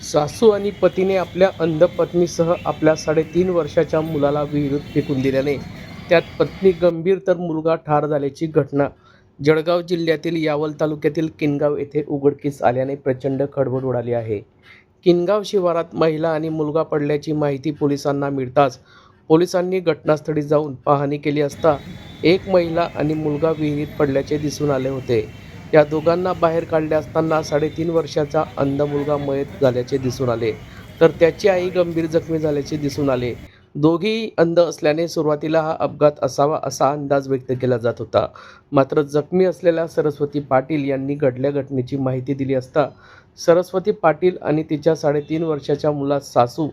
सासू आणि पतीने आपल्या अंध पत्नीसह आपल्या 3.5 वर्षाच्या मुलाला विहिरीत फेकून दिल्याने त्यात पत्नी गंभीर तर मुलगा ठार झाल्याची घटना जळगाव जिल्ह्यातील यावल तालुक्यातील किनगाव येथे उघडकीस आल्याने प्रचंड खळबळ उडाली आहे। किनगाव शिवारात महिला आणि मुलगा पडल्याची माहिती पोलिसांना मिळताच पोलिसांनी घटनास्थळी जाऊन पाहणी केली असता एक महिला आणि मुलगा विहिरीत पडल्याचे दिसून आले होते। या दोघांना बाहेर काढले असताना 3.5 वर्षाचा अंध मुलगा मयत झाल्याचे दिसून आले, तर त्याची आई गंभीर जखमी झाल्याचे दिसून आले। दोघेही अंध असल्याने सुरुवातीला हा अपघात असावा असा अंदाज व्यक्त केला जात होता। मात्र जखमी असलेल्या सरस्वती पाटील यांनी घडल्या घटनेची माहिती दिली असता सरस्वती पाटील आणि तिच्या 3.5 वर्षाच्या मुलास सासू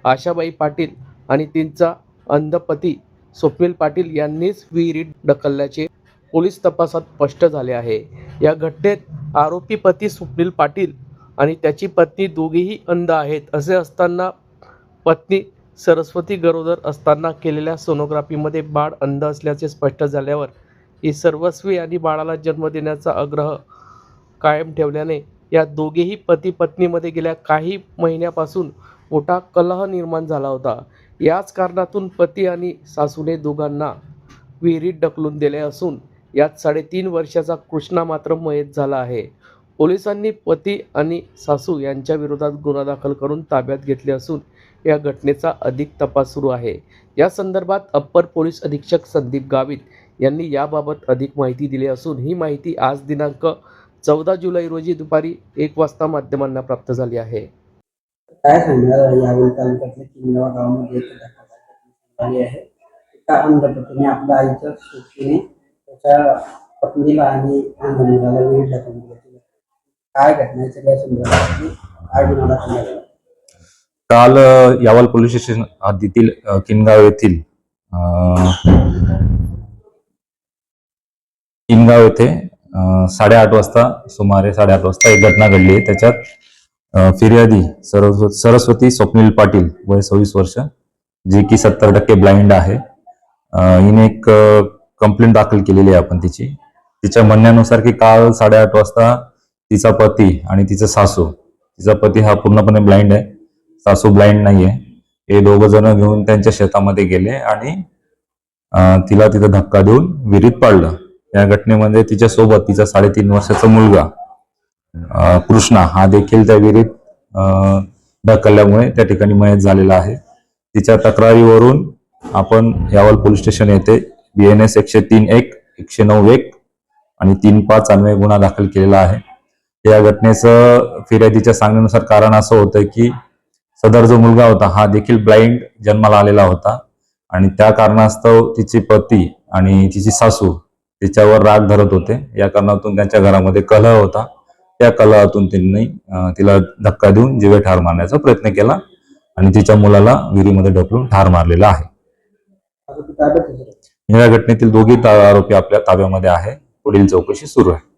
आशाबाई पाटील आणि तिचा अंध पती स्वप्नील पाटील यांनीच विहिरीत ढकलल्याचे पोलीस तपासात स्पष्ट झाले आहे। या घटनेत आरोपी पती स्वप्नील पाटील आणि त्याची पत्नी दोघेही अंध आहेत असे असताना पत्नी सरस्वती गरोदर असताना केलेल्या सोनोग्राफीमध्ये बाळ अंध असल्याचे स्पष्ट झाल्यावर ही सर्वस्वी आणि बाळाला जन्म देण्याचा आग्रह कायम ठेवल्याने या दोघेही पती पत्नीमध्ये गेल्या काही महिन्यापासून मोठा कलह निर्माण झाला होता। याच कारणातून पती आणि सासूने दोघांना विहिरीत ढकलून दिले असून यात 3.5 वर्षाचा कृष्णा मात्र मयत झाला आहे। पोलिसांनी पती आणि सासू यांच्या विरोधात गुन्हा दाखल करून ताब्यात घेतले असून या घटनेचा अधिक तपास सुरू आहे। या संदर्भात अप्पर पोलीस अधीक्षक संदीप गावित यांनी याबाबत अधिक माहिती दिली असून ही माहिती आज दिनांक 14 जुलै रोजी दुपारी 1 वाजता माध्यमांना प्राप्त झाली आहे। काय सांगणार यावेळी तालुक्यातल्या किनगाव गावामध्ये एक घटना झाली आहे। एका अंध पतीने आपल्या आईच्या सोबतीने त्याच्या पत्नीला आणि अंध मुलाला विहिरीत ढकलून दिले। काय घटनेच्या या संदर्भात काय गुन्हा दाखल झाला? काल यावल पोलीस स्टेशन हद्दीतील किनगाव येथे 8:30 वाजता सुमारे 8:30 वाजता एक घटना घडली आहे। त्याच्यात फिर्यादी सरस्वती स्वप्नील पाटील वय 26 वर्ष जी की 70% ब्लाइंड आहे। हिने एक कंप्लेंट दाखल केलेली आहे आपण तिच्या म्हणण्यानुसार की काल 8:30 वाजता तिचा पती आणि तिचा सासू, तिचा पती हा पूर्णपणे ब्लाइंड आहे, सासू ब्लाइंड नाहीये, हे दोघ जण घेऊन त्यांच्या शेतामध्ये गेले आणि तिला तिथं धक्का देऊन विहिरीत पाडलं। या घटनेमध्ये तिच्या सोबत तिचा 3.5 वर्षाचा मुलगा कृष्णा हा देखील त्या विहिरीत ढकलल्यामुळे त्या ठिकाणी मयत झालेला आहे। तिच्या तक्रारीवरून आपण यावल पोलीस स्टेशन येथे BNS 103(1), 109(1) आणि 3(5) अन्वये गुन्हा दाखल केलेला आहे। या घटनेचं फिर्यादीच्या सांगण्यानुसार कारण असं होतं की सदर जो मुलगा होता हा देखील ब्लाइंड जन्माला आलेला होता आणि त्या कारणास्तव तिचे पती आणि तिची सासू तिच्यावर राग धरत होते। या कारणातून त्यांच्या घरामध्ये कलह होता। त्या कलहातून त्यांनी तिला धक्का देऊन जीवे ठार मारण्याचा प्रयत्न केला आणि तिच्या मुलाला विहिरीमध्ये ढकलून ठार मारलेला आहे। या घटनेतील दोघी आरोपी आपल्या ताब्यामध्ये आहे। पुढील चौकशी सुरू आहे।